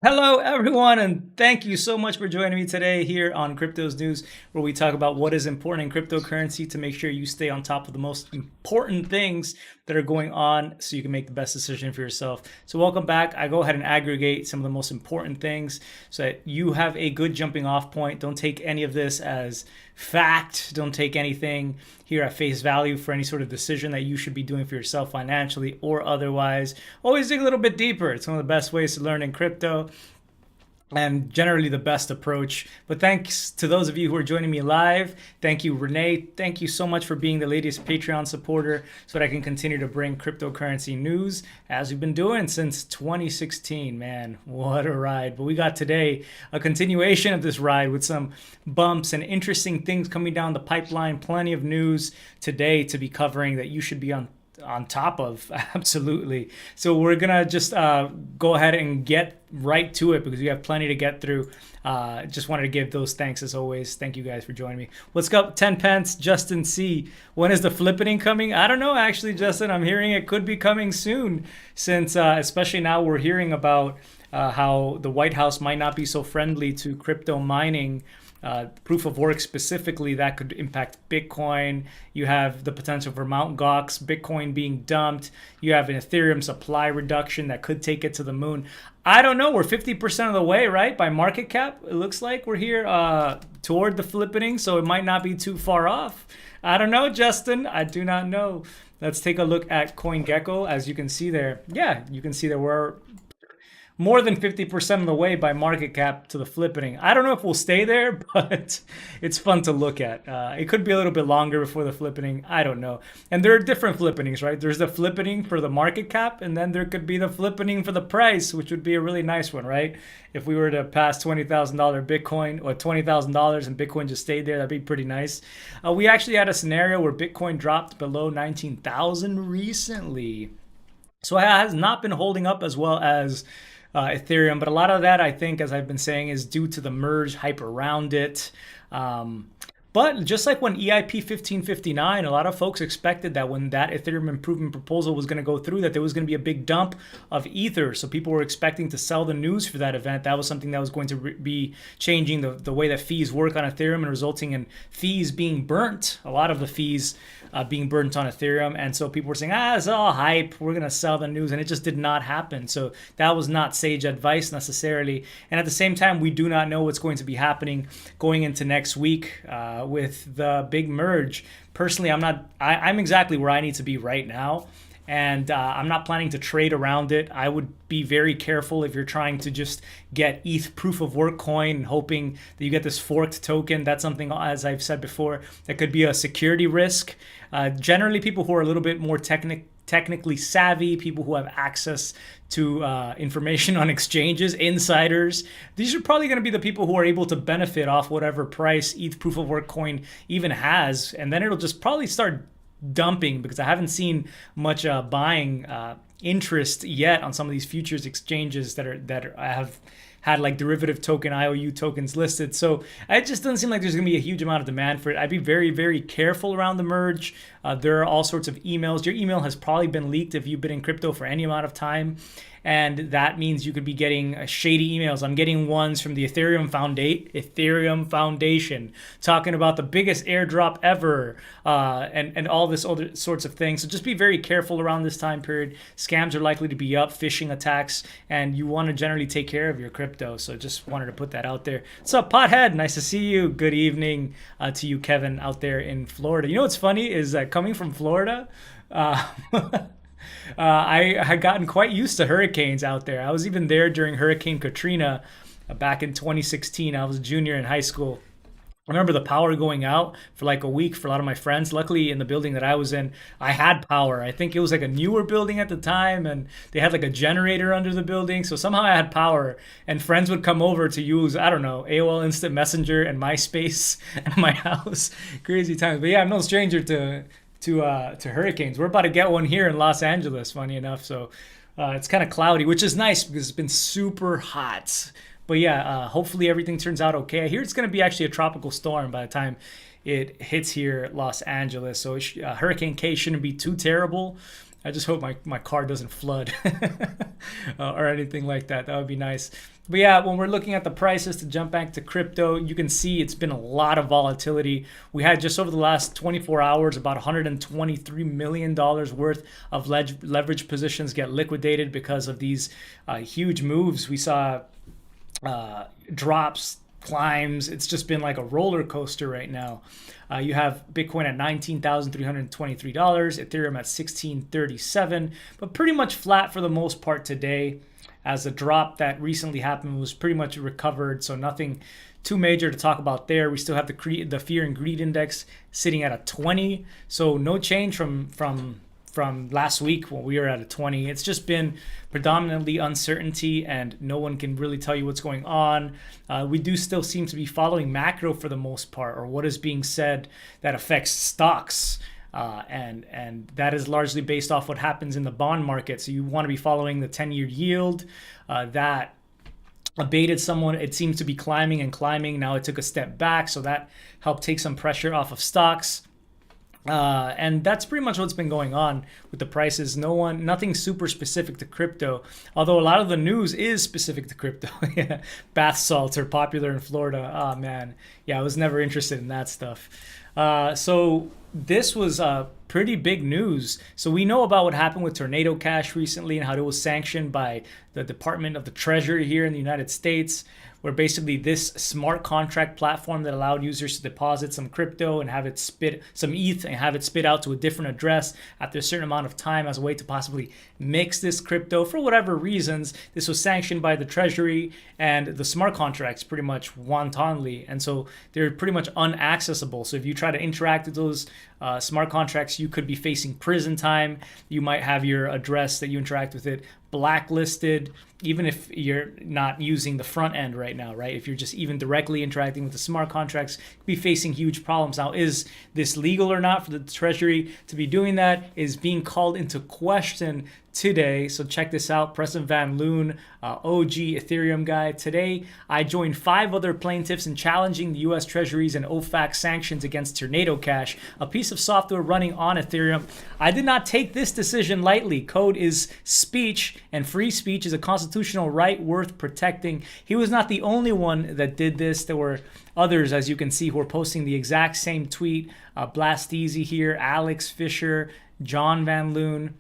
Hello, everyone, and thank you so much for joining me today here on Crypto's News, where we talk about what is important in cryptocurrency to make sure you stay on top of the most important things that are going on so you can make the best decision for yourself. So welcome back. I go ahead and aggregate some of the most important things so that you have a good jumping off point. Don't take any of this as fact. Don't take anything here at face value for any sort of decision that you should be doing for yourself financially or otherwise. Always dig a little bit deeper. It's one of the best ways to learn in crypto and generally the best approach. But thanks to those of you who are joining me live. Thank you, Renee. Thank you so much for being the latest Patreon supporter so that I can continue to bring cryptocurrency news as we've been doing since 2016. Man, what a ride. But we got today a continuation of this ride with some bumps and interesting things coming down the pipeline. Plenty of news today to be covering that you should be on top of. Absolutely. So we're gonna just go ahead and get right to it because we have plenty to get through. Just wanted to give those thanks as always. Thank you guys for joining me. What's up, 10 pence? Justin C. When is the flippening coming? I don't know, actually, Justin. I'm hearing it could be coming soon, since especially now we're hearing about how the White House might not be so friendly to crypto mining. Proof of work specifically, that could impact Bitcoin. You have the potential for Mt. Gox, Bitcoin being dumped. You have an Ethereum supply reduction that could take it to the moon. I don't know. We're 50% of the way, right? By market cap, it looks like we're here toward the flippening, so it might not be too far off. I don't know, Justin. I do not know. Let's take a look at CoinGecko. As you can see there, yeah, you can see that we're more than 50% of the way by market cap to the flippening. I don't know if we'll stay there, but it's fun to look at. It could be a little bit longer before the flippening. I don't know. And there are different flippenings, right? There's the flippening for the market cap, and then there could be the flippening for the price, which would be a really nice one, right? If we were to pass $20,000 Bitcoin or $20,000 and Bitcoin just stayed there, that'd be pretty nice. We actually had a scenario where Bitcoin dropped below 19,000 recently. So it has not been holding up as well as Ethereum, but a lot of that, I think, as I've been saying, is due to the merge hype around it. But just like when EIP 1559, a lot of folks expected that when that Ethereum improvement proposal was going to go through, that there was going to be a big dump of Ether. So people were expecting to sell the news for that event. That was something that was going to be changing the way that fees work on Ethereum and resulting in fees being burnt, a lot of the fees being burnt on Ethereum. And so people were saying, it's all hype, we're going to sell the news. And it just did not happen. So that was not sage advice necessarily. And at the same time, we do not know what's going to be happening going into next week with the big merge. Personally, I'm exactly where I need to be right now. And I'm not planning to trade around it. I would be very careful if you're trying to just get ETH proof of work coin and hoping that you get this forked token. That's something, as I've said before, that could be a security risk. Generally, people who are a little bit more technically savvy, people who have access to information on exchanges, insiders, these are probably going to be the people who are able to benefit off whatever price ETH proof of work coin even has. And then it'll just probably start dumping, because I haven't seen much buying interest yet on some of these futures exchanges that have had like derivative token IOU tokens listed. So it just doesn't seem like there's going to be a huge amount of demand for it. I'd be very, very careful around the merge. There are all sorts of emails. Your email has probably been leaked if you've been in crypto for any amount of time. And that means you could be getting shady emails. I'm getting ones from the Ethereum Foundation talking about the biggest airdrop ever and all this other sorts of things. So just be very careful around this time period. Scams are likely to be up, phishing attacks, and you want to generally take care of your crypto. So just wanted to put that out there. What's up, Pothead? Nice to see you. Good evening to you, Kevin, out there in Florida. You know what's funny is that coming from Florida, I had gotten quite used to hurricanes out there. I was even there during Hurricane Katrina back in 2016. I was a junior in high school. I remember the power going out for like a week for a lot of my friends. Luckily, in the building that I was in, I had power. I think it was like a newer building at the time, and they had like a generator under the building. So somehow I had power, and friends would come over to use, I don't know, AOL Instant Messenger and MySpace at my house. Crazy times. But yeah, I'm no stranger to hurricanes. We're about to get one here in Los Angeles, funny enough. So it's kind of cloudy, which is nice because it's been super hot. But yeah, hopefully everything turns out okay. I hear it's going to be actually a tropical storm by the time it hits here at Los Angeles. So Hurricane K shouldn't be too terrible. I just hope my car doesn't flood or anything like that. That would be nice. But yeah, when we're looking at the prices, to jump back to crypto, you can see it's been a lot of volatility. We had just over the last 24 hours about $123 million worth of leverage positions get liquidated because of these huge moves. We saw drops, climbs. It's just been like a roller coaster right now. You have Bitcoin at $19,323, Ethereum at $1637, but pretty much flat for the most part today, as the drop that recently happened was pretty much recovered. So nothing too major to talk about there. We still have the fear and greed index sitting at a 20. So no change from last week when we were at a 20. It's just been predominantly uncertainty, and no one can really tell you what's going on. We do still seem to be following macro for the most part, or what is being said that affects stocks. And that is largely based off what happens in the bond market. So you want to be following the 10-year yield that abated someone. It seems to be climbing and climbing. Now it took a step back, so that helped take some pressure off of stocks. And that's pretty much what's been going on with the prices. Nothing super specific to crypto, although a lot of the news is specific to crypto. Yeah, bath salts are popular in Florida. Oh man, yeah, I was never interested in that stuff. So this was pretty big news. So we know about what happened with Tornado Cash recently and how it was sanctioned by the Department of the Treasury here in the United States, where basically this smart contract platform that allowed users to deposit some crypto and have it spit some ETH and have it spit out to a different address after a certain amount of time as a way to possibly mix this crypto for whatever reasons. This was sanctioned by the Treasury, and the smart contracts pretty much wantonly, and so they're pretty much unaccessible. So if you try to interact with those smart contracts, you could be facing prison time. You might have your address that you interact with it blacklisted, even if you're not using the front end right now, right? If you're just even directly interacting with the smart contracts, you'd be facing huge problems. Now, is this legal or not for the Treasury to be doing that? Is being called into question today. So check this out. Preston Van Loon, OG Ethereum guy. Today, I joined 5 other plaintiffs in challenging the U.S. Treasuries and OFAC sanctions against Tornado Cash, a piece of software running on Ethereum. I did not take this decision lightly. Code is speech, and free speech is a constitutional right worth protecting. He was not the only one that did this. There were others, as you can see, who are posting the exact same tweet. Blast Easy here, Alex Fisher, John Van Loon.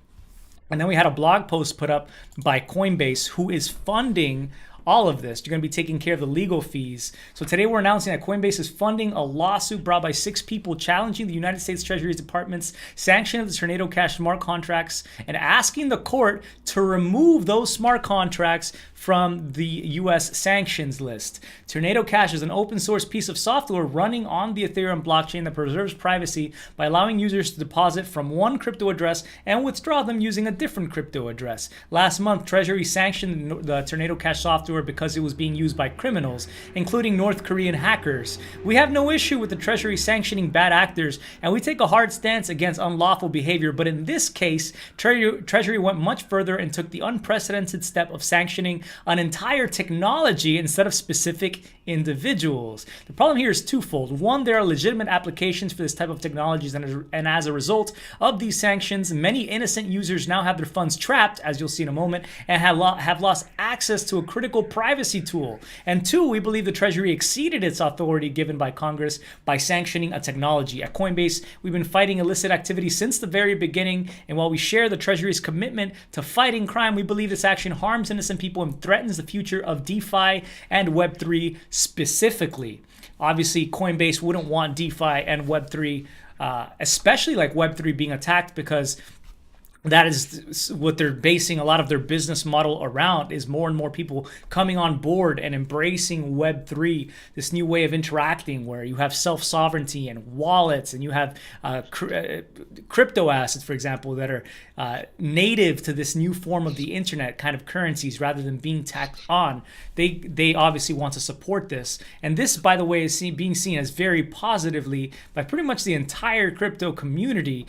And then we had a blog post put up by Coinbase, who is funding all of this. You're going to be taking care of the legal fees. So today we're announcing that Coinbase is funding a lawsuit brought by 6 people challenging the United States Treasury Department's sanction of the Tornado Cash smart contracts and asking the court to remove those smart contracts from the U.S. sanctions list. Tornado Cash is an open source piece of software running on the Ethereum blockchain that preserves privacy by allowing users to deposit from one crypto address and withdraw them using a different crypto address. Last month, Treasury sanctioned the Tornado Cash software because it was being used by criminals, including North Korean hackers. We have no issue with the Treasury sanctioning bad actors, and we take a hard stance against unlawful behavior, but in this case, Treasury went much further and took the unprecedented step of sanctioning an entire technology instead of specific individuals. The problem here is twofold. One, there are legitimate applications for this type of technologies, and as a result of these sanctions, many innocent users now have their funds trapped, as you'll see in a moment, and have lost access to a critical privacy tool. And 2, we believe the Treasury exceeded its authority given by Congress by sanctioning a technology. At Coinbase, we've been fighting illicit activity since the very beginning, and while we share the Treasury's commitment to fighting crime, we believe this action harms innocent people and threatens the future of DeFi and Web3 specifically. Obviously, Coinbase wouldn't want DeFi and Web3, especially like Web3 being attacked, because that is what they're basing a lot of their business model around, is more and more people coming on board and embracing Web3, this new way of interacting where you have self-sovereignty and wallets, and you have crypto assets, for example, that are native to this new form of the internet, kind of currencies, rather than being tacked on. They obviously want to support this. And this, by the way, is being seen as very positively by pretty much the entire crypto community,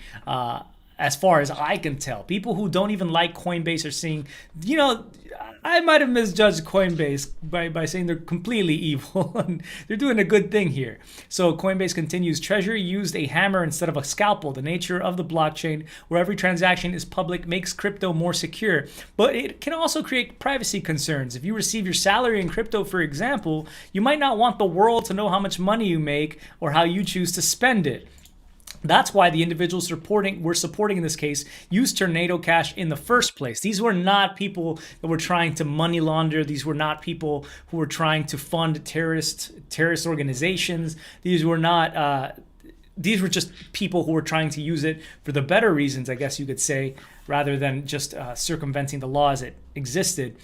as far as I can tell. People who don't even like Coinbase are seeing, I might have misjudged Coinbase by saying they're completely evil, and they're doing a good thing here. So Coinbase continues, Treasury used a hammer instead of a scalpel. The nature of the blockchain, where every transaction is public, makes crypto more secure, but it can also create privacy concerns. If you receive your salary in crypto, for example, you might not want the world to know how much money you make or how you choose to spend it. That's why the individuals we're supporting in this case used Tornado Cash in the first place. These were not people that were trying to money launder. These were not people who were trying to fund terrorist organizations. These were not. These were just people who were trying to use it for the better reasons, I guess you could say, rather than just circumventing the laws that existed.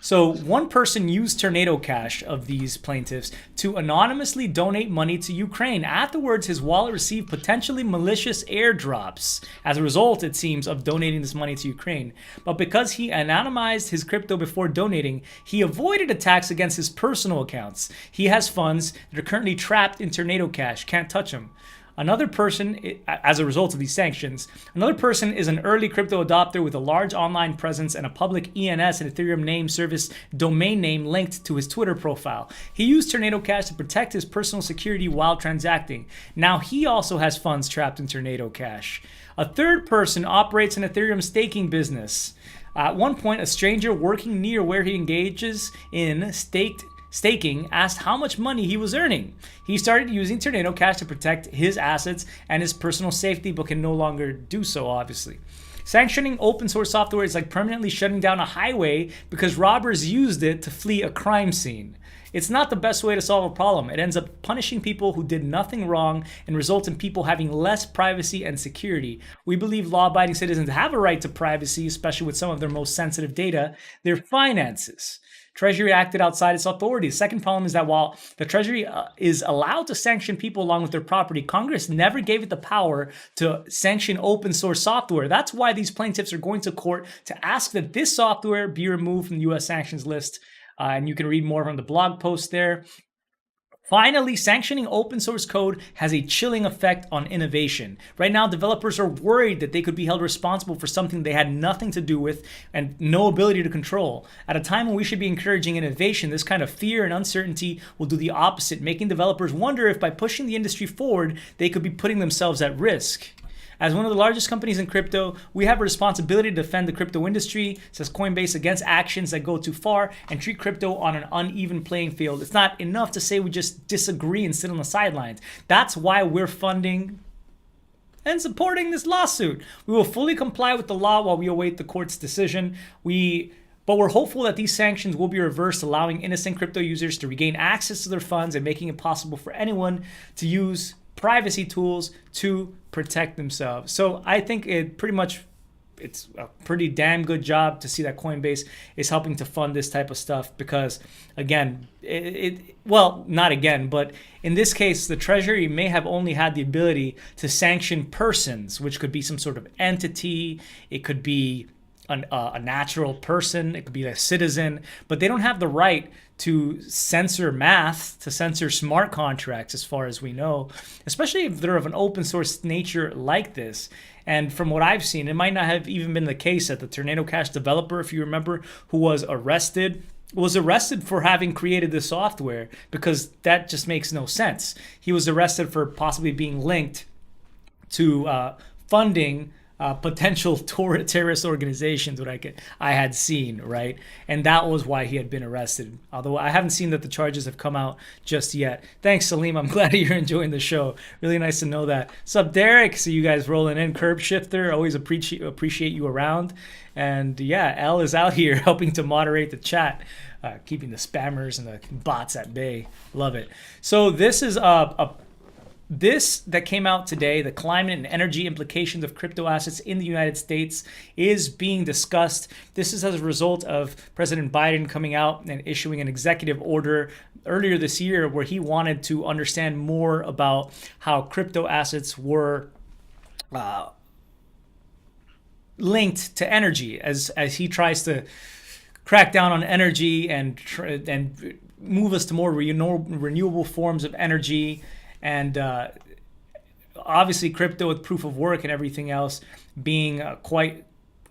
So one person used Tornado Cash of these plaintiffs to anonymously donate money to Ukraine. Afterwards, his wallet received potentially malicious airdrops as a result, it seems, of donating this money to Ukraine. But because he anonymized his crypto before donating, he avoided attacks against his personal accounts. He has funds that are currently trapped in Tornado Cash. Can't touch them. Another person, as a result of these sanctions, another person is an early crypto adopter with a large online presence and a public ENS and Ethereum name service domain name linked to his Twitter profile. He used Tornado Cash to protect his personal security while transacting. Now he also has funds trapped in Tornado Cash. A third person operates an Ethereum staking business. At one point, a stranger working near where he engages in staking asked how much money he was earning. He started using Tornado Cash to protect his assets and his personal safety, but can no longer do so, obviously. Sanctioning open source software is like permanently shutting down a highway because robbers used it to flee a crime scene. It's not the best way to solve a problem. It ends up punishing people who did nothing wrong and results in people having less privacy and security. We believe law-abiding citizens have a right to privacy, especially with some of their most sensitive data, their finances. Treasury acted outside its authority. The second problem is that while the Treasury is allowed to sanction people along with their property, Congress never gave it the power to sanction open source software. That's why these plaintiffs are going to court to ask that this software be removed from the U.S. sanctions list. And you can read more from the blog post there. Finally, sanctioning open source code has a chilling effect on innovation. Right now, developers are worried that they could be held responsible for something they had nothing to do with and no ability to control. At a time when we should be encouraging innovation, this kind of fear and uncertainty will do the opposite, making developers wonder if by pushing the industry forward, they could be putting themselves at risk. As one of the largest companies in crypto, we have a responsibility to defend the crypto industry, says Coinbase, against actions that go too far and treat crypto on an uneven playing field. It's not enough to say we just disagree and sit on the sidelines. That's why we're funding and supporting this lawsuit. We will fully comply with the law while we await the court's decision. But we're hopeful that these sanctions will be reversed, allowing innocent crypto users to regain access to their funds and making it possible for anyone to use privacy tools to protect themselves. So I think it's a pretty damn good job to see that Coinbase is helping to fund this type of stuff because, again, not again, but in this case, the Treasury may have only had the ability to sanction persons, which could be some sort of entity. It could be a natural person. It could be a citizen, but they don't have the right to censor math, to censor smart contracts, as far as we know, especially if they're of an open source nature like this. And from what I've seen, it might not have even been the case that the Tornado Cash developer, if you remember, who was arrested for having created this software, because that just makes no sense. He was arrested for possibly being linked to funding potential terrorist organizations, what I had seen, right? And that was why he had been arrested. Although I haven't seen that the charges have come out just yet. Thanks, Salim. I'm glad you're enjoying the show. Really nice to know that. Sup, Derek? See you guys rolling in. Curb Shifter, always appreciate you around. And yeah, L is out here helping to moderate the chat, keeping the spammers and the bots at bay. Love it. So this is This that came out today, the climate and energy implications of crypto assets in the United States, is being discussed. This is as a result of President Biden coming out and issuing an executive order earlier this year where he wanted to understand more about how crypto assets were linked to energy as he tries to crack down on energy and move us to more renewable forms of energy. And obviously crypto with proof of work and everything else being quite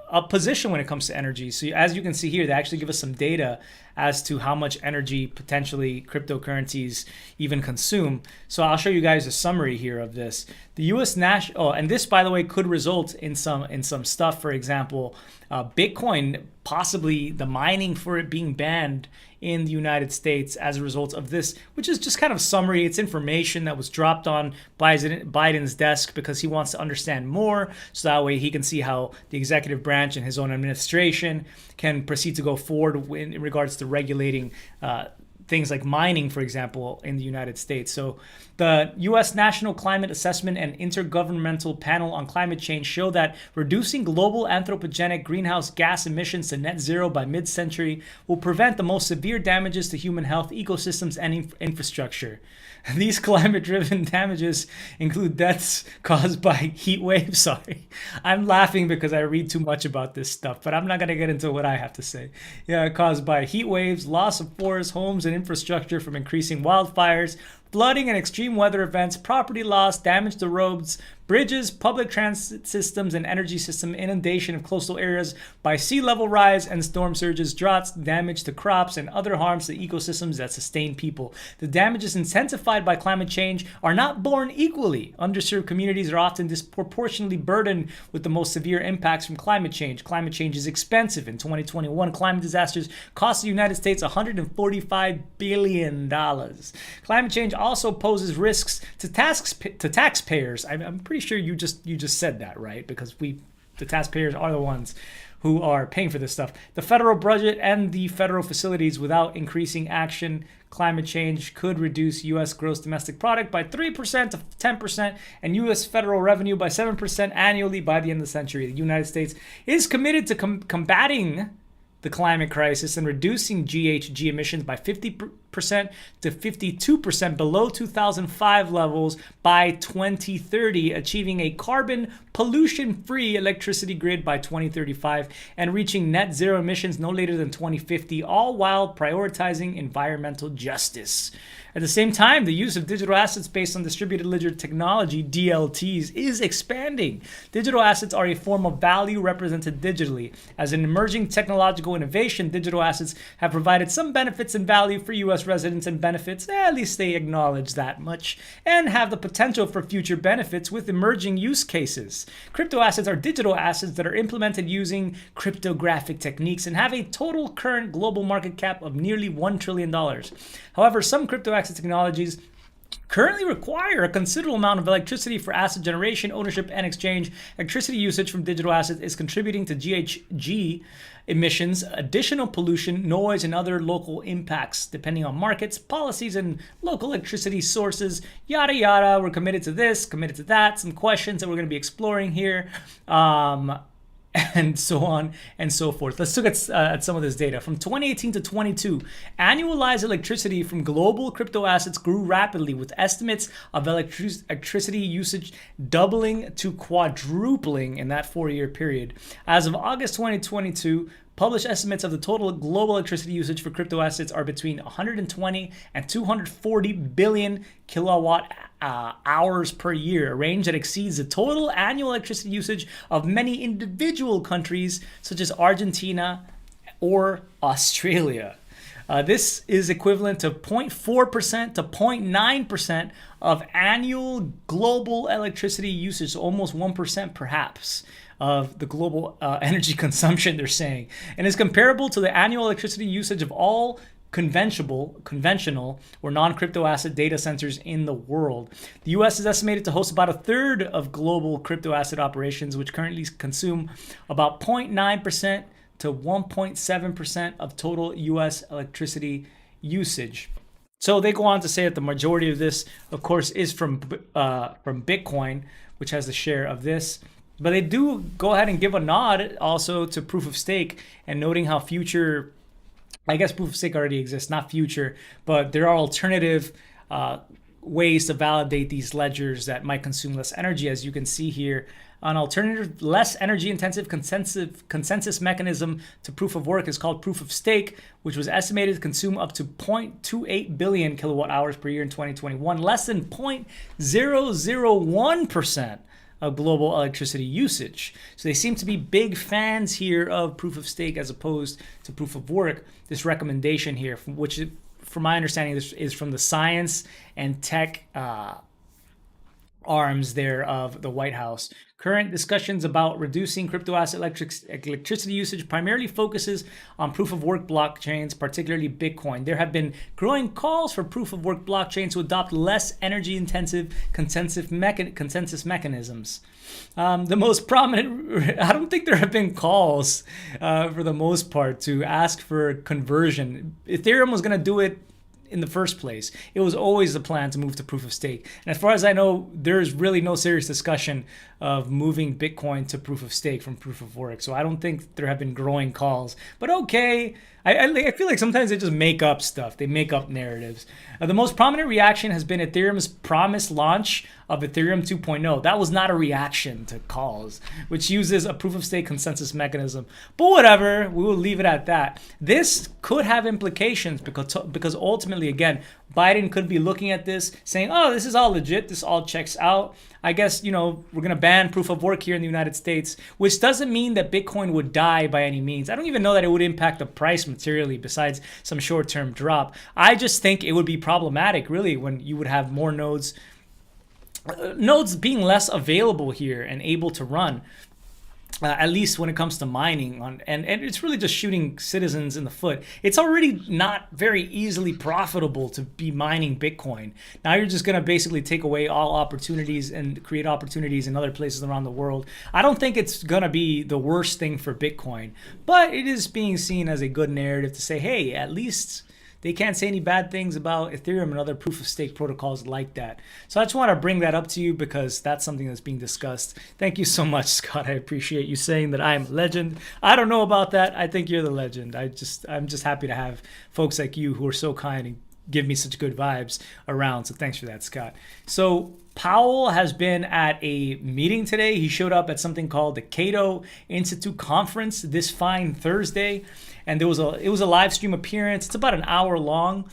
a position when it comes to energy. So as you can see here, they actually give us some data as to how much energy potentially cryptocurrencies even consume. So I'll show you guys a summary here of this. The U.S. national, and this, by the way, could result in some stuff. For example, Bitcoin, possibly the mining for it being banned in the United States as a result of this, which is just kind of summary. It's information that was dropped on Biden's desk because he wants to understand more, so that way he can see how the executive branch and his own administration can proceed to go forward in regards to regulating things like mining, for example, in the United States. So the U.S. National Climate Assessment and Intergovernmental Panel on Climate Change show that reducing global anthropogenic greenhouse gas emissions to net zero by mid-century will prevent the most severe damages to human health, ecosystems, and infrastructure. These climate-driven damages include deaths caused by heat waves. Sorry, I'm laughing because I read too much about this stuff, but I'm not going to get into what I have to say. Yeah, caused by heat waves, loss of forests, homes, and infrastructure from increasing wildfires, flooding and extreme weather events, property loss, damage to roads, bridges, public transit systems, and energy system, inundation of coastal areas by sea level rise and storm surges, droughts, damage to crops, and other harms to ecosystems that sustain people. The damages intensified by climate change are not borne equally. Underserved communities are often disproportionately burdened with the most severe impacts from climate change. Climate change is expensive. In 2021, climate disasters cost the United States $145 billion. Climate change also poses risks to taxpayers. I'm pretty sure you just said that, right? Because the taxpayers are the ones who are paying for this stuff. The federal budget and the federal facilities. Without increasing action, climate change could reduce U.S. gross domestic product by 3% to 10% and U.S. federal revenue by 7% annually by the end of the century. The United States is committed to combating the climate crisis and reducing GHG emissions by 50% to 52% below 2005 levels by 2030, achieving a carbon pollution-free electricity grid by 2035 and reaching net zero emissions no later than 2050, all while prioritizing environmental justice. At the same time, the use of digital assets based on distributed ledger technology, DLTs, is expanding. Digital assets are a form of value represented digitally. As an emerging technological innovation, digital assets have provided some benefits and value for U.S. residents and benefits, at least they acknowledge that much, and have the potential for future benefits with emerging use cases. Crypto assets are digital assets that are implemented using cryptographic techniques and have a total current global market cap of nearly $1 trillion. However, some crypto asset technologies currently require a considerable amount of electricity for asset generation, ownership, and exchange. Electricity usage from digital assets is contributing to GHG emissions, additional pollution, noise, and other local impacts, depending on markets, policies, and local electricity sources, yada, yada. We're committed to this, committed to that, some questions that we're going to be exploring here. And so on and so forth. Let's look at some of this data. From 2018 to 22, annualized electricity from global crypto assets grew rapidly, with estimates of electricity usage doubling to quadrupling in that 4-year period. As of August 2022, published estimates of the total global electricity usage for crypto assets are between 120 and 240 billion kilowatt hours per year, a range that exceeds the total annual electricity usage of many individual countries such as Argentina or Australia. This is equivalent to 0.4% to 0.9% of annual global electricity usage, so almost 1% perhaps of the global energy consumption, they're saying, and is comparable to the annual electricity usage of all conventional or non-crypto asset data centers in the world. The US is estimated to host about a third of global crypto asset operations, which currently consume about 0.9% to 1.7% of total US electricity usage. So they go on to say that the majority of this, of course, is from Bitcoin, which has the share of this. But they do go ahead and give a nod also to proof of stake and noting how future, I guess proof of stake already exists, not future, but there are alternative ways to validate these ledgers that might consume less energy. As you can see here, an alternative, less energy intensive consensus mechanism to proof of work is called proof of stake, which was estimated to consume up to 0.28 billion kilowatt hours per year in 2021, less than 0.001% of global electricity usage. So they seem to be big fans here of proof of stake as opposed to proof of work. This recommendation here, which from my understanding, this is from the science and tech arms there of the White House. Current discussions about reducing crypto asset electricity usage primarily focuses on proof of work blockchains, particularly Bitcoin. There have been growing calls for proof of work blockchains to adopt less energy intensive consensus mechanisms. The most prominent, I don't think there have been calls for the most part to ask for conversion. Ethereum was going to do it in the first place. It was always the plan to move to proof of stake. And as far as I know, there's really no serious discussion of moving Bitcoin to proof of stake from proof of work. So I don't think there have been growing calls. But okay, I feel like sometimes they just make up stuff. They make up narratives. The most prominent reaction has been Ethereum's promised launch of Ethereum 2.0. That was not a reaction to calls, which uses a proof of stake consensus mechanism. But whatever, we will leave it at that. This could have implications because ultimately, again, Biden could be looking at this saying, oh, this is all legit. This all checks out. I guess, we're going to ban proof of work here in the United States, which doesn't mean that Bitcoin would die by any means. I don't even know that it would impact the price materially besides some short-term drop. I just think it would be problematic, really, when you would have more nodes being less available here and able to run. At least when it comes to mining, and it's really just shooting citizens in the foot. It's already not very easily profitable to be mining Bitcoin. Now you're just going to basically take away all opportunities and create opportunities in other places around the world. I don't think it's going to be the worst thing for Bitcoin, but it is being seen as a good narrative to say, hey, at least they can't say any bad things about Ethereum and other proof of stake protocols like that. So I just want to bring that up to you because that's something that's being discussed. Thank you so much, Scott. I appreciate you saying that I'm a legend. I don't know about that. I think you're the legend. I'm just happy to have folks like you who are so kind and give me such good vibes around. So thanks for that, Scott. So Powell has been at a meeting today. He showed up at something called the Cato Institute Conference this fine Thursday, and it was a live stream appearance. It's about an hour long.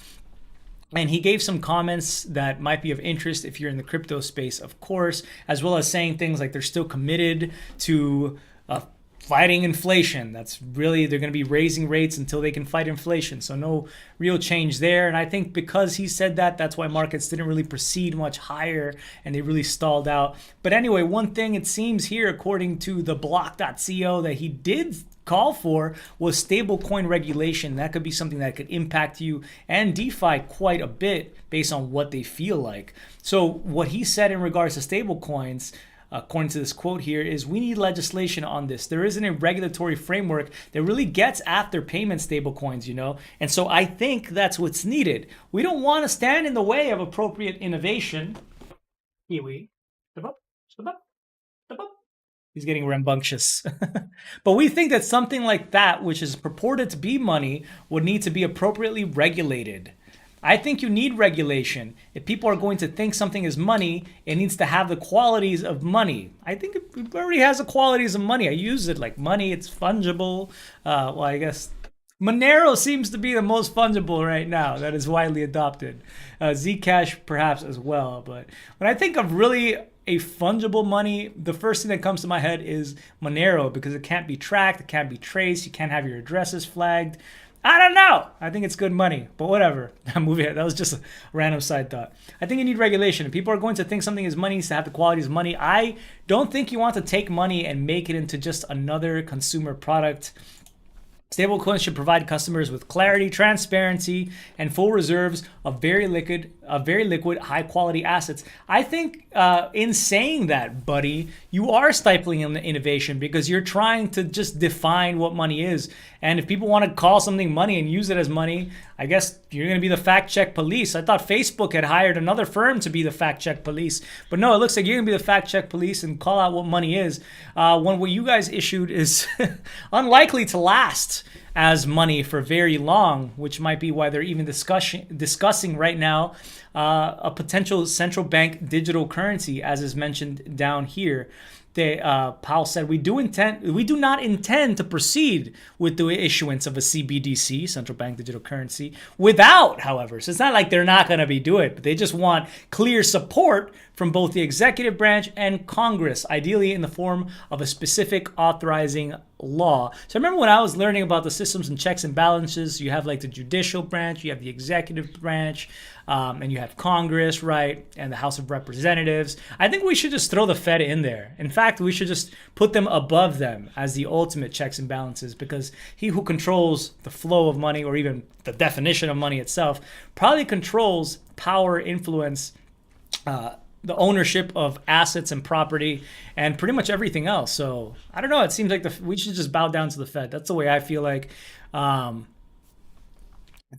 And he gave some comments that might be of interest if you're in the crypto space, of course, as well as saying things like they're still committed to fighting inflation. That's really, they're going to be raising rates until they can fight inflation. So no real change there. And I think because he said that, that's why markets didn't really proceed much higher and they really stalled out. But anyway, one thing it seems here, according to the block.co, that he did call for was stablecoin regulation. That could be something that could impact you and DeFi quite a bit based on what they feel like. So what he said in regards to stablecoins, according to this quote here, is we need legislation on this. There isn't a regulatory framework that really gets after payment stablecoins, you know? And so I think that's what's needed. We don't want to stand in the way of appropriate innovation. Kiwi, step up, step up, step up. He's getting rambunctious. But we think that something like that, which is purported to be money, would need to be appropriately regulated. I think you need regulation. If people are going to think something is money, it needs to have the qualities of money. I think it already has the qualities of money. I use it like money. It's fungible. Well, I guess Monero seems to be the most fungible right now. That is widely adopted. Zcash perhaps as well. But when I think of really a fungible money, the first thing that comes to my head is Monero, because it can't be tracked, it can't be traced, you can't have your addresses flagged. I don't know. I think it's good money, but whatever. I'm moving it. That was just a random side thought. I think you need regulation. If people are going to think something is money, it needs to have the qualities of money. I don't think you want to take money and make it into just another consumer product. Stablecoins should provide customers with clarity, transparency, and full reserves of very liquid, high-quality assets. I think in saying that, buddy, you are stifling innovation because you're trying to just define what money is. And if people want to call something money and use it as money, I guess you're going to be the fact-check police. I thought Facebook had hired another firm to be the fact-check police. But no, it looks like you're going to be the fact-check police and call out what money is. When what you guys issued is unlikely to last as money for very long, which might be why they're even discussing right now a potential central bank digital currency, as is mentioned down here. Powell said, we do not intend to proceed with the issuance of a CBDC, central bank digital currency, without, however. So it's not like they're not going to be doing it, but they just want clear support from both the executive branch and Congress, ideally in the form of a specific authorizing law. So I remember when I was learning about the systems and checks and balances, you have like the judicial branch, you have the executive branch, and you have Congress, right, and the House of Representatives. I think we should just throw the Fed in there. In fact, we should just put them above them as the ultimate checks and balances, because he who controls the flow of money, or even the definition of money itself, probably controls power, influence, the ownership of assets and property, and pretty much everything else. So I don't know. It seems like we should just bow down to the Fed. That's the way I feel like.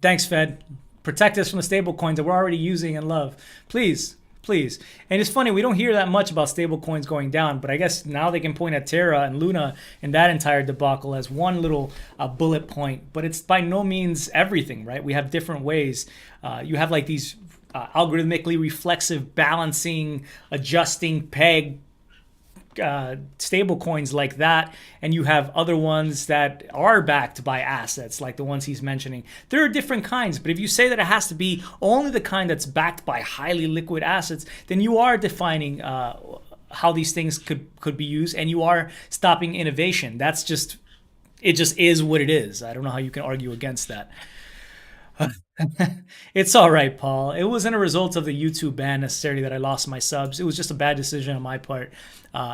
Thanks, Fed. Protect us from the stable coins that we're already using and love. Please, please. And it's funny, we don't hear that much about stable coins going down, but I guess now they can point at Terra and Luna and that entire debacle as one little bullet point. But it's by no means everything, right? We have different ways. You have like these algorithmically reflexive balancing, adjusting peg stable coins like that, and you have other ones that are backed by assets like the ones he's mentioning. There are different kinds, but if you say that it has to be only the kind that's backed by highly liquid assets, then you are defining how these things could be used, and you are stopping innovation. That's just, it just is what it is. I don't know how you can argue against that. It's all right, Paul. It wasn't a result of the YouTube ban necessarily that I lost my subs. It was just a bad decision on my part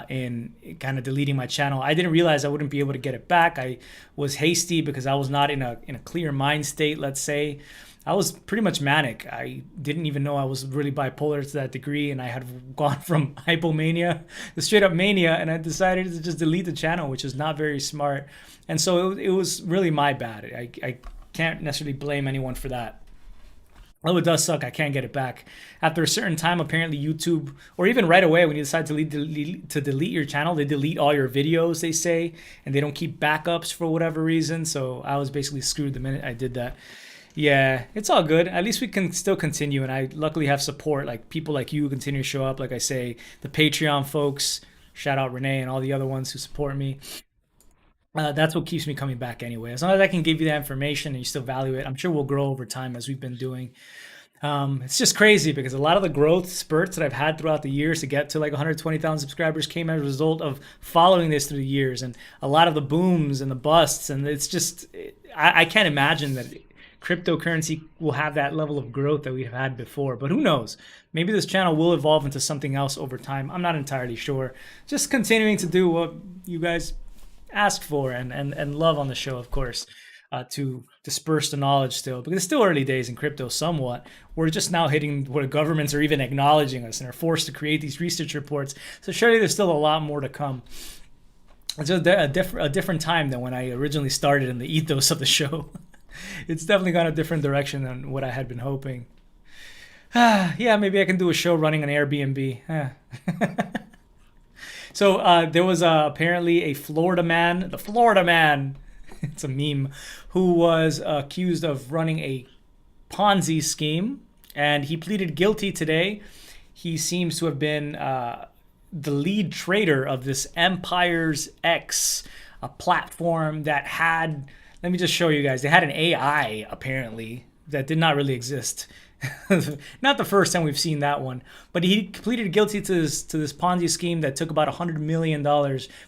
in kind of deleting my channel. I didn't realize I wouldn't be able to get it back. I was hasty because I was not in a clear mind state, let's say. I was pretty much manic. I didn't even know I was really bipolar to that degree, and I had gone from hypomania to straight up mania, and I decided to just delete the channel, which is not very smart. And so it was really my bad. I can't necessarily blame anyone for that. Although it does suck, I can't get it back. After a certain time, apparently YouTube, or even right away when you decide to delete your channel, they delete all your videos, they say, and they don't keep backups for whatever reason. So I was basically screwed the minute I did that. Yeah, it's all good. At least we can still continue, and I luckily have support, like people like you continue to show up. Like I say, the Patreon folks, shout out Renee and all the other ones who support me. That's what keeps me coming back anyway. As long as I can give you that information and you still value it, I'm sure we'll grow over time as we've been doing. It's just crazy because a lot of the growth spurts that I've had throughout the years to get to like 120,000 subscribers came as a result of following this through the years, and a lot of the booms and the busts. And it's just, I can't imagine that cryptocurrency will have that level of growth that we've had before. But who knows? Maybe this channel will evolve into something else over time. I'm not entirely sure. Just continuing to do what you guys asked for and love on the show, of course, to disperse the knowledge still, because it's still early days in crypto somewhat. We're just now hitting where governments are even acknowledging us and are forced to create these research reports. So surely there's still a lot more to come. It's a different time than when I originally started in the ethos of the show. It's definitely gone a different direction than what I had been hoping. Yeah, maybe I can do a show running an Airbnb. So there was apparently a Florida man, the Florida man, it's a meme, who was accused of running a Ponzi scheme, and he pleaded guilty today. He seems to have been the lead trader of this Empire's X, a platform that had, let me just show you guys, they had an AI apparently that did not really exist. Not the first time we've seen that one, but he pleaded guilty to this Ponzi scheme that took about $100 million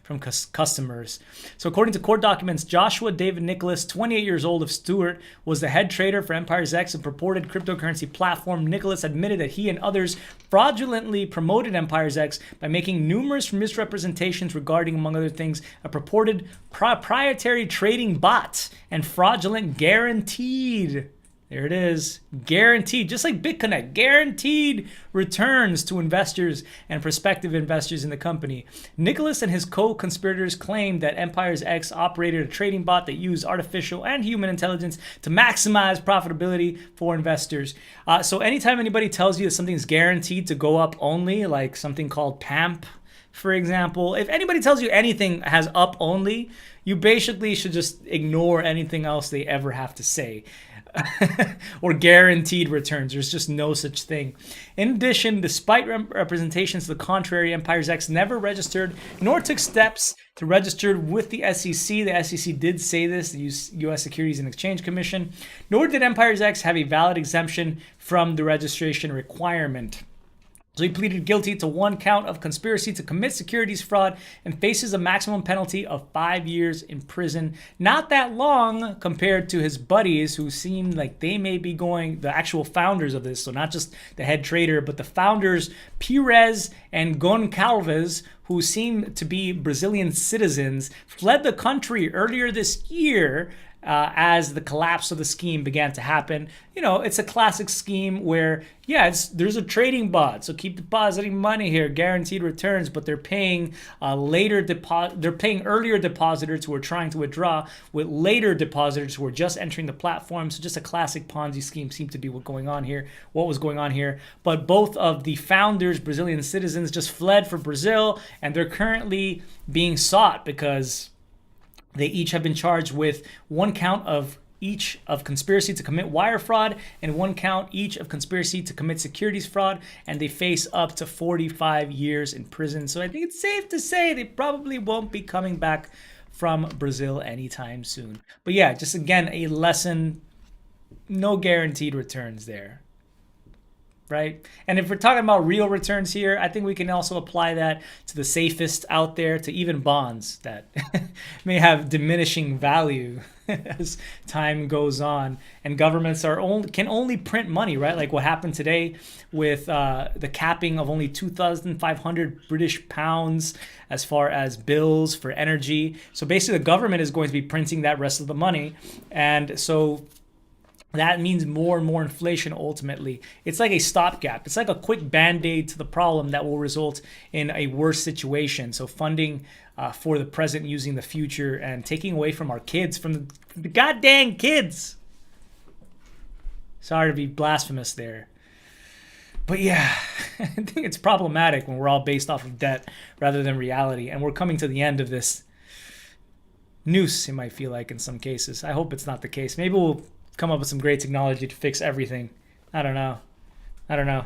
from customers. So according to court documents, Joshua David Nicholas, 28 years old, of Stewart, was the head trader for Empire's X, a purported cryptocurrency platform. Nicholas admitted that he and others fraudulently promoted Empire's X by making numerous misrepresentations regarding, among other things, a purported proprietary trading bot and fraudulent guaranteed, there it is, guaranteed, just like BitConnect, guaranteed returns to investors and prospective investors in the company. Nicholas and his co-conspirators claimed that Empire's X operated a trading bot that used artificial and human intelligence to maximize profitability for investors. So anytime anybody tells you that something's guaranteed to go up only, like something called PAMP, for example, if anybody tells you anything has up only, you basically should just ignore anything else they ever have to say. Or guaranteed returns. There's just no such thing. In addition, despite representations to the contrary, Empire's X never registered nor took steps to register with the SEC. The SEC did say this, the U.S. Securities and Exchange Commission. Nor did Empire's X have a valid exemption from the registration requirement. So he pleaded guilty to one count of conspiracy to commit securities fraud and faces a maximum penalty of 5 years in prison. Not that long compared to his buddies, who seem like they may be going, the actual founders of this, so not just the head trader, but the founders, Pires and Goncalves, who seem to be Brazilian citizens, fled the country earlier this year as the collapse of the scheme began to happen. You know, it's a classic scheme where, yeah, there's a trading bot, so keep depositing money here, guaranteed returns, but they're paying they're paying earlier depositors who are trying to withdraw with later depositors who are just entering the platform. So just a classic Ponzi scheme seemed to be what was going on here. But both of the founders, Brazilian citizens, just fled for Brazil, and they're currently being sought because they each have been charged with one count of each of conspiracy to commit wire fraud and one count each of conspiracy to commit securities fraud, and they face up to 45 years in prison. So I think it's safe to say they probably won't be coming back from Brazil anytime soon. But yeah, just again, a lesson, no guaranteed returns there. Right? And if we're talking about real returns here, I think we can also apply that to the safest out there, to even bonds that may have diminishing value as time goes on. And governments can only print money, right? Like what happened today with the capping of only 2,500 British pounds as far as bills for energy. So basically the government is going to be printing that rest of the money. And so that means more and more inflation ultimately. It's like a stopgap. It's like a quick band-aid to the problem that will result in a worse situation. So funding for the present using the future and taking away from our kids, from the goddamn kids. Sorry to be blasphemous there. But yeah, I think it's problematic when we're all based off of debt rather than reality. And we're coming to the end of this noose, it might feel like in some cases. I hope it's not the case. Maybe we'll come up with some great technology to fix everything. I don't know. I don't know.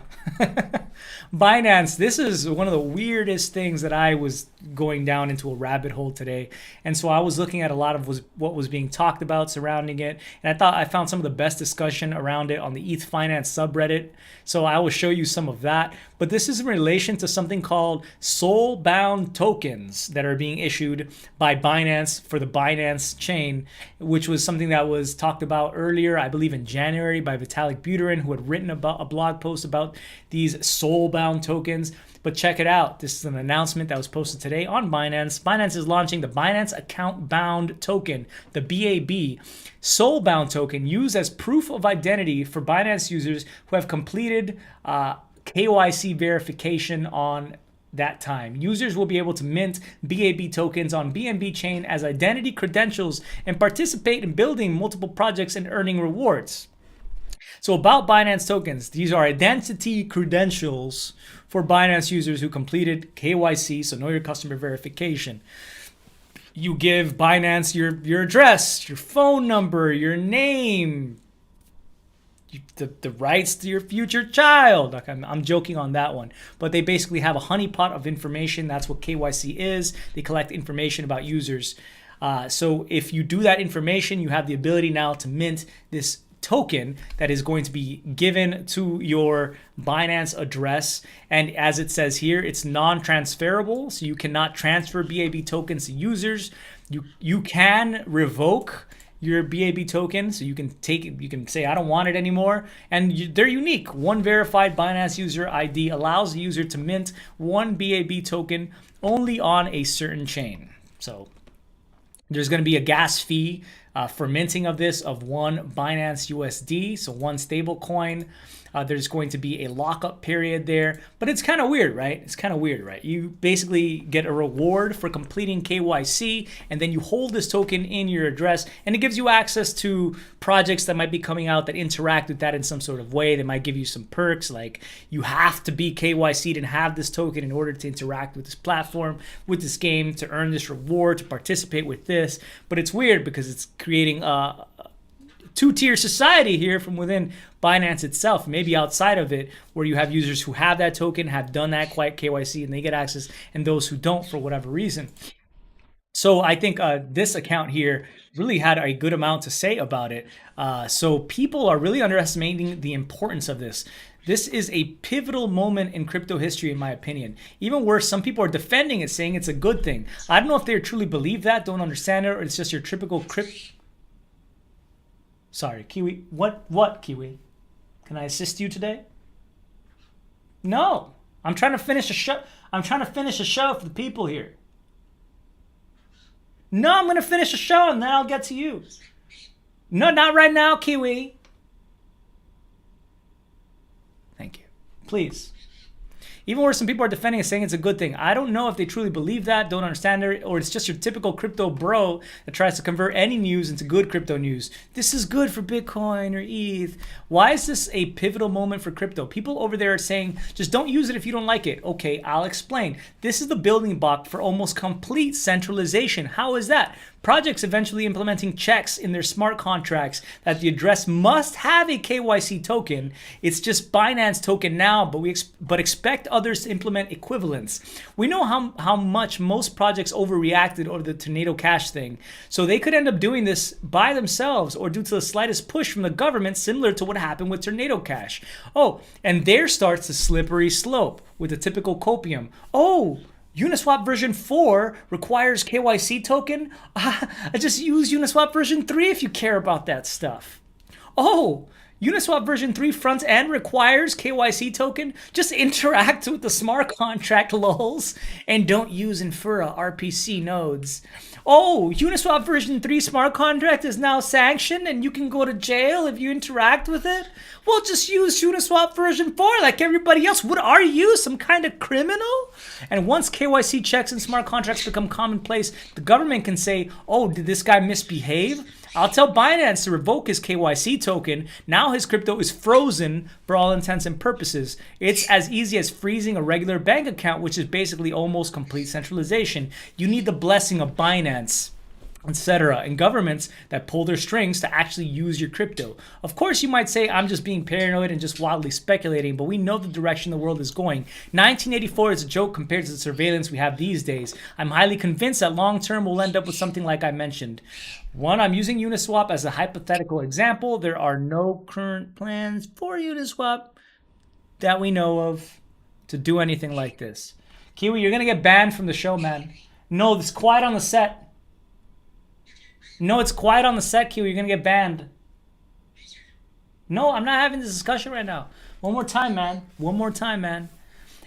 Binance, this is one of the weirdest things that I was going down into a rabbit hole today. And so I was looking at a lot of what was being talked about surrounding it. And I thought I found some of the best discussion around it on the ETH Finance subreddit. So I will show you some of that. But this is in relation to something called soul-bound tokens that are being issued by Binance for the Binance chain, which was something that was talked about earlier, I believe in January, by Vitalik Buterin, who had written about a blog post about these soul-bound tokens. But check it out. This is an announcement that was posted today on Binance. Binance is launching the Binance Account Bound Token, the BAB, soul-bound token used as proof of identity for Binance users who have completed KYC verification on that time. Users will be able to mint BAB tokens on BNB chain as identity credentials and participate in building multiple projects and earning rewards. So about Binance tokens, these are identity credentials for Binance users who completed KYC, so know your customer verification. You give Binance your address, your phone number, your name, the rights to your future child. Like I'm joking on that one. But they basically have a honeypot of information. That's what KYC is. They collect information about users. So if you do that information, you have the ability now to mint this token that is going to be given to your Binance address. And as it says here, it's non-transferable. So you cannot transfer BAB tokens to users. You can revoke your BAB token, so you can take it, you can say I don't want it anymore, and they're unique. One verified Binance user ID allows the user to mint one BAB token only on a certain chain. So there's going to be a gas fee for minting of this of one Binance USD, so one stable coin. There's going to be a lockup period there, but it's kind of weird, right? It's kind of weird, right? You basically get a reward for completing KYC, and then you hold this token in your address, and it gives you access to projects that might be coming out that interact with that in some sort of way. They might give you some perks, like you have to be KYC'd and have this token in order to interact with this platform, with this game, to earn this reward, to participate with this. But it's weird because it's creating a two-tier society here from within Binance itself, maybe outside of it, where you have users who have that token, have done that KYC, and they get access, and those who don't for whatever reason. So I think this account here really had a good amount to say about it. So people are really underestimating the importance of this. This is a pivotal moment in crypto history, in my opinion. Even worse, some people are defending it, saying it's a good thing. I don't know if they truly believe that, don't understand it, or it's just your typical Sorry, Kiwi. What, Kiwi? Can I assist you today? No. I'm trying to finish a show. I'm trying to finish a show for the people here. No, I'm going to finish a show and then I'll get to you. No, not right now, Kiwi. Thank you. Please. Even worse, some people are defending it, saying it's a good thing. I don't know if they truly believe that, don't understand it, or it's just your typical crypto bro that tries to convert any news into good crypto news. This is good for Bitcoin or ETH. Why is this a pivotal moment for crypto? People over there are saying, just don't use it if you don't like it. Okay, I'll explain. This is the building block for almost complete centralization. How is that? Projects eventually implementing checks in their smart contracts that the address must have a KYC token. It's just Binance token now, but expect others to implement equivalents. We know how much most projects overreacted over the Tornado Cash thing, so they could end up doing this by themselves or due to the slightest push from the government, similar to what happened with Tornado Cash. Oh, and there starts the slippery slope with the typical copium. Oh, Uniswap version 4 requires KYC token. I just use Uniswap version 3 if you care about that stuff. Oh, Uniswap version 3 front end requires KYC token. Just interact with the smart contract lols and don't use Infura RPC nodes. Oh, Uniswap version 3 smart contract is now sanctioned and you can go to jail if you interact with it. Well, just use Uniswap version 4 like everybody else. What are you, some kind of criminal? And once KYC checks and smart contracts become commonplace, the government can say, oh, did this guy misbehave? I'll tell Binance to revoke his KYC token. Now his crypto is frozen for all intents and purposes. It's as easy as freezing a regular bank account, which is basically almost complete centralization. You need the blessing of Binance. etc., and governments that pull their strings to actually use your crypto. Of course, you might say I'm just being paranoid and just wildly speculating, but we know the direction the world is going. 1984 is a joke compared to the surveillance we have these days. I'm highly convinced that long term we'll end up with something like I mentioned. One, I'm using Uniswap as a hypothetical example. There are no current plans for Uniswap that we know of to do anything like this. Kiwi, you're gonna get banned from the show, man. No, it's quiet on the set. No, it's quiet on the set, Kiwi. You're going to get banned. No, I'm not having this discussion right now. One more time, man. One more time, man.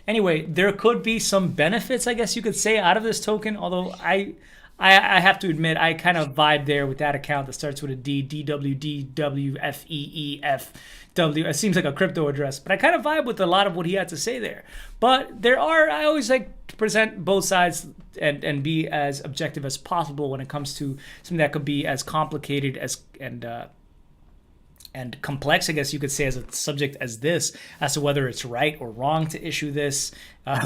Anyway, there could be some benefits, I guess you could say, out of this token. Although I have to admit, I kind of vibe there with that account that starts with a D, DWDWFEEFW. It seems like a crypto address, but I kind of vibe with a lot of what he had to say there. But I always like to present both sides and be as objective as possible when it comes to something that could be as complicated as and complex, I guess you could say, as a subject as this, as to whether it's right or wrong to issue this,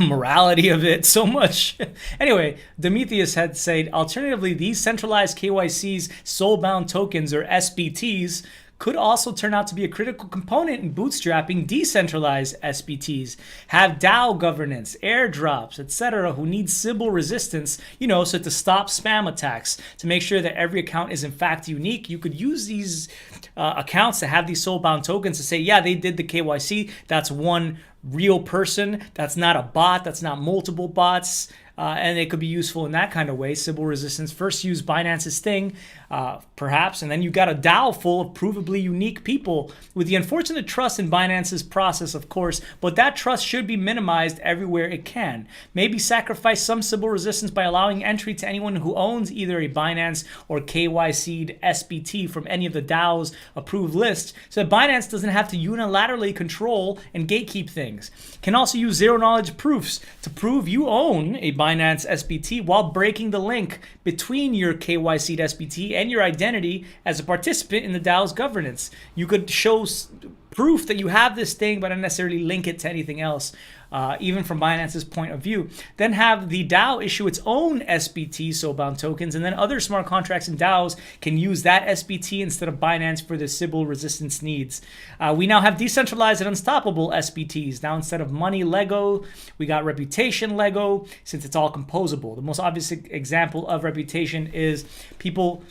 morality of it, so much. Anyway, Demetrius had said, alternatively, these centralized KYCs, soul-bound tokens, or SBTs, could also turn out to be a critical component in bootstrapping decentralized SBTs, have DAO governance, airdrops, etc., who need Sybil resistance, so to stop spam attacks, to make sure that every account is in fact unique. You could use these accounts to have these soul-bound tokens to say, yeah, they did the KYC. That's one real person. That's not a bot. That's not multiple bots. And it could be useful in that kind of way. Sybil resistance. First use Binance's thing, perhaps, and then you got a DAO full of provably unique people with the unfortunate trust in Binance's process, of course, but that trust should be minimized everywhere it can. Maybe sacrifice some Sybil resistance by allowing entry to anyone who owns either a Binance or KYC'd SBT from any of the DAO's approved lists, so that Binance doesn't have to unilaterally control and gatekeep things. Can also use zero-knowledge proofs to prove you own a Binance SBT while breaking the link between your KYC'd SBT and your identity as a participant in the DAO's governance. You could show proof that you have this thing, but not necessarily link it to anything else, even from Binance's point of view. Then have the DAO issue its own SBT, soul-bound tokens, and then other smart contracts and DAOs can use that SBT instead of Binance for the Sybil resistance needs. We now have decentralized and unstoppable SBTs. Now instead of money Lego, we got reputation Lego, since it's all composable. The most obvious example of reputation is people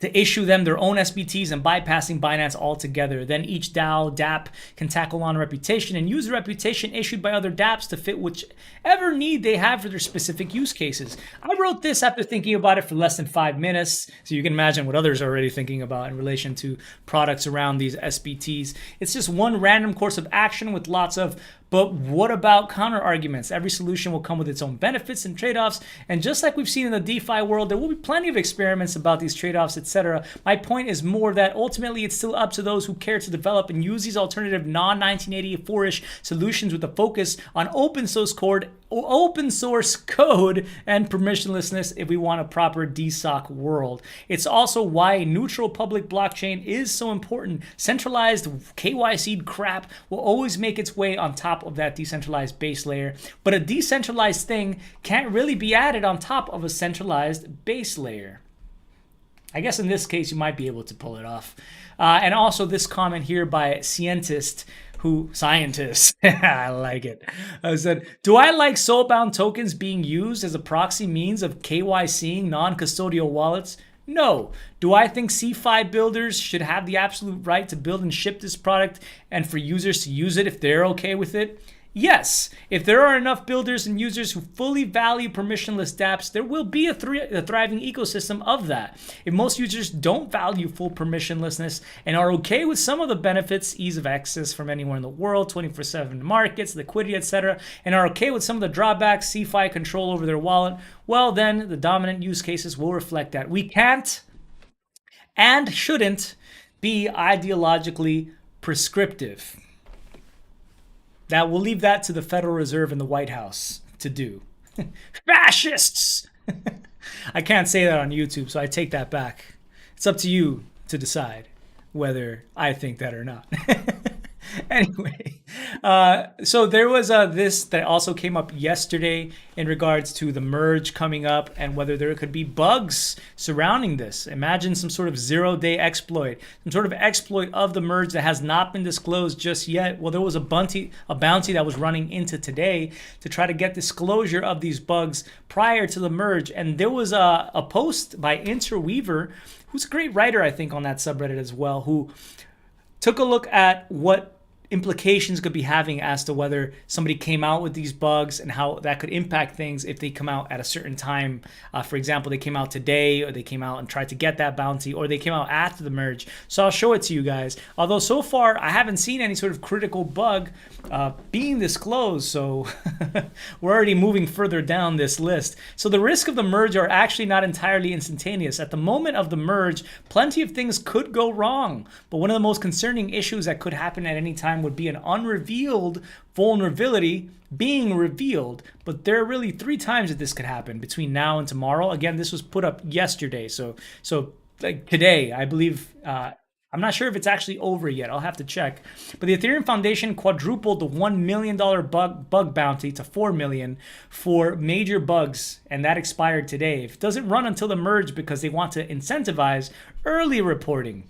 to issue them their own SBTs and bypassing Binance altogether. Then each DAO, DApp can tackle on reputation and use the reputation issued by other DApps to fit whichever need they have for their specific use cases. I wrote this after thinking about it for less than 5 minutes, so you can imagine what others are already thinking about in relation to products around these SBTs. It's just one random course of action with lots of but what about counter arguments? Every solution will come with its own benefits and trade-offs. And just like we've seen in the DeFi world, there will be plenty of experiments about these trade-offs, etc. My point is more that ultimately it's still up to those who care to develop and use these alternative non-1984-ish solutions with a focus on open source code and permissionlessness if we want a proper DSOC world. It's also why a neutral public blockchain is so important. Centralized KYC'd crap will always make its way on top of that decentralized base layer, but a decentralized thing can't really be added on top of a centralized base layer. I guess in this case you might be able to pull it off. And also this comment here by scientist, I like it. I said, do I like soul-bound tokens being used as a proxy means of KYCing non-custodial wallets? No. Do I think CeFi builders should have the absolute right to build and ship this product and for users to use it if they're okay with it? Yes. If there are enough builders and users who fully value permissionless dApps, there will be a thriving ecosystem of that. If most users don't value full permissionlessness and are okay with some of the benefits, ease of access from anywhere in the world, 24/7 markets, liquidity, etc., and are okay with some of the drawbacks, CeFi control over their wallet, well then the dominant use cases will reflect that. We can't and shouldn't be ideologically prescriptive. That we'll leave that to the Federal Reserve and the White House to do. Fascists! I can't say that on YouTube, so I take that back. It's up to you to decide whether I think that or not. Anyway, so there was this that also came up yesterday in regards to the merge coming up and whether there could be bugs surrounding this. Imagine some sort of 0-day exploit, some sort of exploit of the merge that has not been disclosed just yet. Well, there was a bounty that was running into today to try to get disclosure of these bugs prior to the merge, and there was a post by Interweaver, who's a great writer, I think, on that subreddit as well, who took a look at what implications could be having as to whether somebody came out with these bugs and how that could impact things if they come out at a certain time. For example, they came out today, or they came out and tried to get that bounty, or they came out after the merge. So I'll show it to you guys. Although so far I haven't seen any sort of critical bug being disclosed, so we're already moving further down this list. So the risk of the merge are actually not entirely instantaneous. At the moment of the merge, plenty of things could go wrong, but one of the most concerning issues that could happen at any time would be an unrevealed vulnerability being revealed. But there are really 3 times that this could happen between now and tomorrow. Again, this was put up yesterday, so like today, I believe. I'm not sure if it's actually over yet. I'll have to check. But the Ethereum Foundation quadrupled the $1 million bug bounty to $4 million for major bugs, and that expired today. It doesn't run until the merge because they want to incentivize early reporting.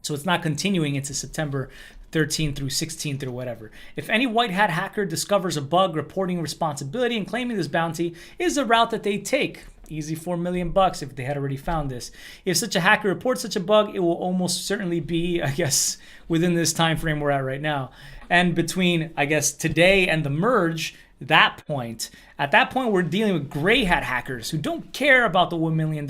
So it's not continuing into September 13th through 16th or whatever. If any white hat hacker discovers a bug, reporting responsibility and claiming this bounty is the route that they take. Easy $4 million if they had already found this. If such a hacker reports such a bug, it will almost certainly be, I guess, within this time frame we're at right now. And between, I guess, today and the merge, at that point, we're dealing with gray hat hackers who don't care about the $1 million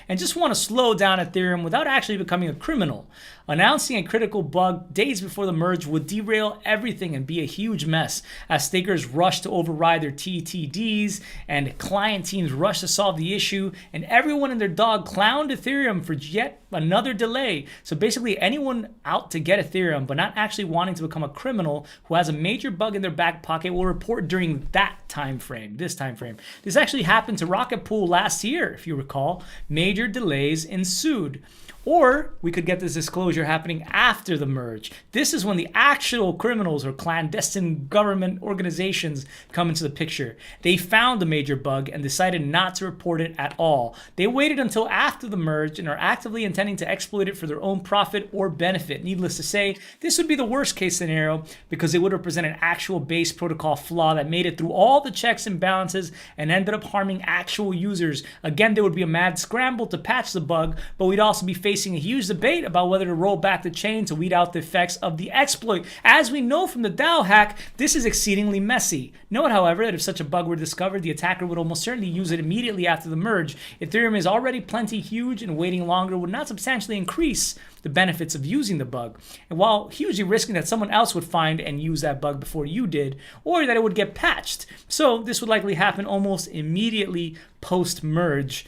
and just want to slow down Ethereum without actually becoming a criminal. Announcing a critical bug days before the merge would derail everything and be a huge mess as stakers rush to override their TTDs and client teams rush to solve the issue, and everyone and their dog clowned Ethereum for yet another delay. So basically anyone out to get Ethereum but not actually wanting to become a criminal who has a major bug in their back pocket will report during that time frame, this time frame. This actually happened to Rocket Pool last year, if you recall. Major delays ensued. Or we could get this disclosure happening after the merge. This is when the actual criminals or clandestine government organizations come into the picture. They found the major bug and decided not to report it at all. They waited until after the merge and are actively intending to exploit it for their own profit or benefit. Needless to say, this would be the worst case scenario because it would represent an actual base protocol flaw that made it through all the checks and balances and ended up harming actual users. Again, there would be a mad scramble to patch the bug, but we'd also be facing a huge debate about whether to roll back the chain to weed out the effects of the exploit. As we know from the DAO hack, this is exceedingly messy. Note, however, that if such a bug were discovered, the attacker would almost certainly use it immediately after the merge. Ethereum is already plenty huge, and waiting longer would not substantially increase the benefits of using the bug. And while hugely risking that someone else would find and use that bug before you did, or that it would get patched. So this would likely happen almost immediately post-merge.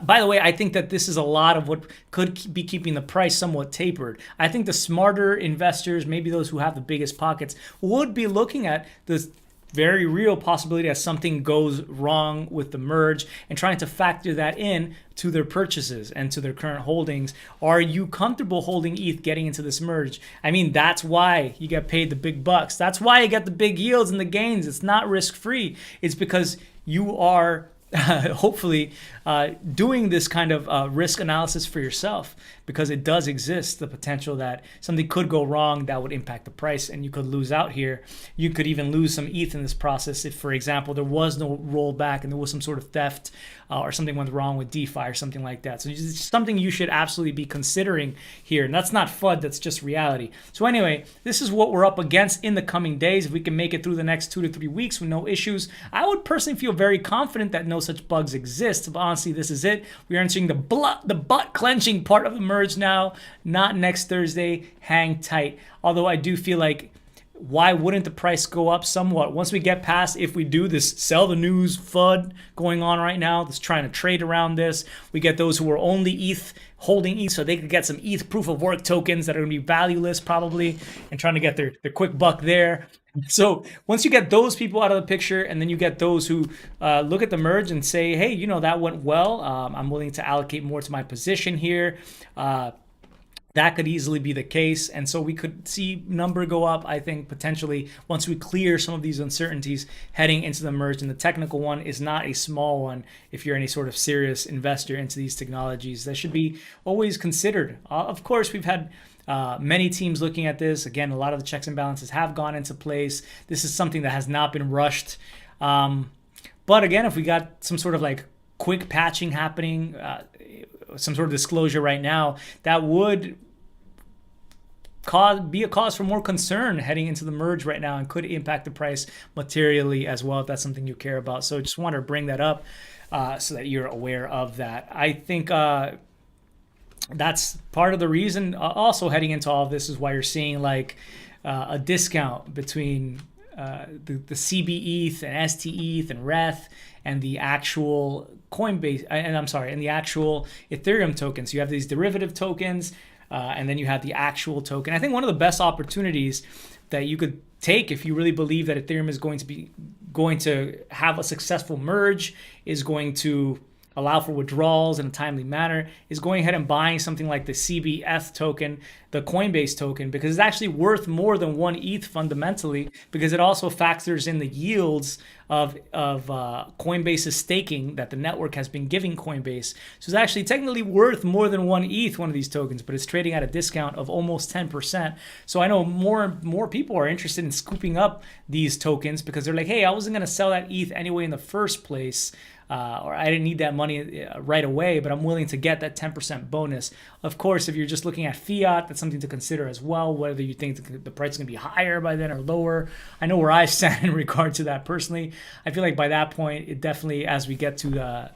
By the way, I think that this is a lot of what could be keeping the price somewhat tapered. I think the smarter investors, maybe those who have the biggest pockets, would be looking at this very real possibility that something goes wrong with the merge and trying to factor that in to their purchases and to their current holdings. Are you comfortable holding ETH getting into this merge? I mean, that's why you get paid the big bucks. That's why you get the big yields and the gains. It's not risk-free. It's because you are hopefully doing this kind of risk analysis for yourself, because it does exist the potential that something could go wrong that would impact the price and you could lose out here. You could even lose some ETH in this process if, for example, there was no rollback and there was some sort of theft or something went wrong with DeFi or something like that. So it's something you should absolutely be considering here. And that's not FUD, that's just reality. So anyway, this is what we're up against in the coming days. If we can make it through the next 2 to 3 weeks with no issues, I would personally feel very confident that no such bugs exist. But honestly, this is it. We are entering the butt clenching part of the merge now, not next Thursday. Hang tight. Although I do feel like, why wouldn't the price go up somewhat once we get past, if we do this sell the news FUD going on right now, that's trying to trade around this? We get those who are only ETH, holding ETH so they could get some ETH proof of work tokens that are going to be valueless probably, and trying to get their quick buck there. So once you get those people out of the picture, and then you get those who look at the merge and say, hey, that went well. I'm willing to allocate more to my position here. that could easily be the case. And so we could see number go up, I think, potentially once we clear some of these uncertainties heading into the merge. And the technical one is not a small one. If you're any sort of serious investor into these technologies, that should be always considered. Of course, we've had many teams looking at this. Again, a lot of the checks and balances have gone into place. This is something that has not been rushed. But again, if we got some sort of like quick patching happening, some sort of disclosure right now, that would be a cause for more concern heading into the merge right now, and could impact the price materially as well, if that's something you care about. So just want to bring that up so that you're aware of that. I think that's part of the reason also heading into all of this is why you're seeing like a discount between the CB ETH and ST ETH and RETH and the actual Coinbase, and I'm sorry, and the actual Ethereum tokens. You have these derivative tokens, and then you have the actual token. I think one of the best opportunities that you could take if you really believe that Ethereum is going to have a successful merge, is going to allow for withdrawals in a timely manner, is going ahead and buying something like the CBF token, the Coinbase token, because it's actually worth more than 1 ETH fundamentally, because it also factors in the yields of Coinbase's staking that the network has been giving Coinbase. So it's actually technically worth more than 1 ETH, one of these tokens, but it's trading at a discount of almost 10%. So I know more people are interested in scooping up these tokens because they're like, hey, I wasn't going to sell that ETH anyway in the first place. Or I didn't need that money right away, but I'm willing to get that 10% bonus. Of course, if you're just looking at fiat, that's something to consider as well, whether you think the price is going to be higher by then or lower. I know where I stand in regard to that personally. I feel like by that point, it definitely, as we get to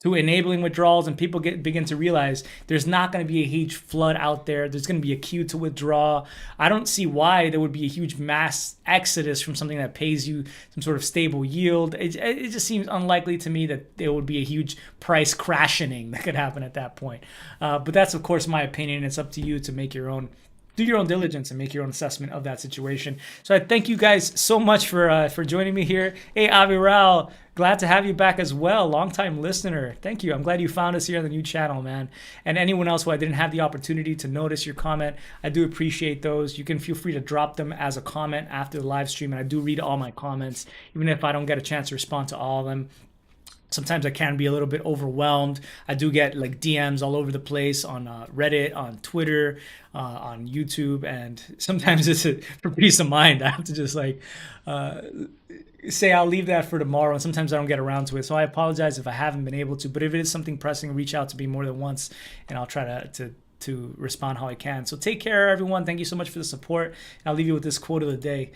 enabling withdrawals and people begin to realize there's not going to be a huge flood out there. There's going to be a queue to withdraw. I don't see why there would be a huge mass exodus from something that pays you some sort of stable yield. It just seems unlikely to me that there would be a huge price crashing that could happen at that point. But that's, of course, my opinion. It's up to you to make your own, do your own diligence and make your own assessment of that situation. So I thank you guys so much for joining me here. Hey, Aviral, glad to have you back as well. Longtime listener. Thank you. I'm glad you found us here on the new channel, man. And anyone else who I didn't have the opportunity to notice your comment, I do appreciate those. You can feel free to drop them as a comment after the live stream. And I do read all my comments, even if I don't get a chance to respond to all of them. Sometimes I can be a little bit overwhelmed. I do get like DMs all over the place on Reddit, on Twitter, on YouTube, and sometimes it's for peace of mind. I have to just like say I'll leave that for tomorrow, and sometimes I don't get around to it. So I apologize if I haven't been able to. But if it is something pressing, reach out to me more than once, and I'll try to respond how I can. So take care, everyone. Thank you so much for the support. I'll leave you with this quote of the day.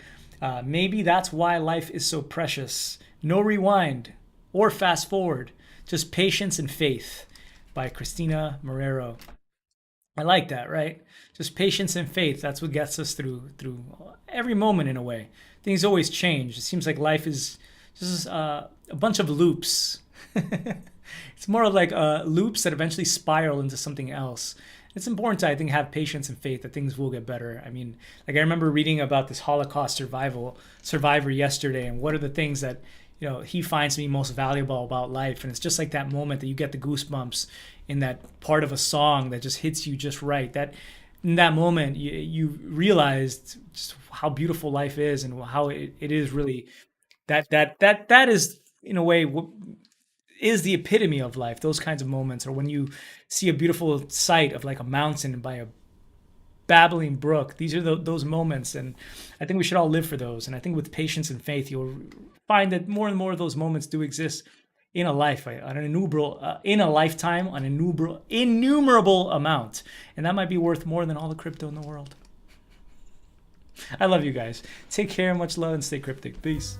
Maybe that's why life is so precious. No rewind or fast forward, just patience and faith, by Christina Marrero. I like that, right? Just patience and faith. That's what gets us through every moment in a way. Things always change. It seems like life is just a bunch of loops. It's more of like loops that eventually spiral into something else. It's important to, I think, have patience and faith that things will get better. I mean, like I remember reading about this Holocaust survivor yesterday, and what are the things that he finds to be most valuable about life. And it's just like that moment that you get the goosebumps in that part of a song that just hits you just right. That in that moment, you realized just how beautiful life is, and how it is really that is in a way is the epitome of life. Those kinds of moments, or when you see a beautiful sight of like a mountain by a babbling brook. These are those moments, and I think we should all live for those. And I think with patience and faith, you'll find that more and more of those moments do exist in a life, in a lifetime, an innumerable amount, and that might be worth more than all the crypto in the world. I love you guys. Take care, much love, and stay cryptic. Peace.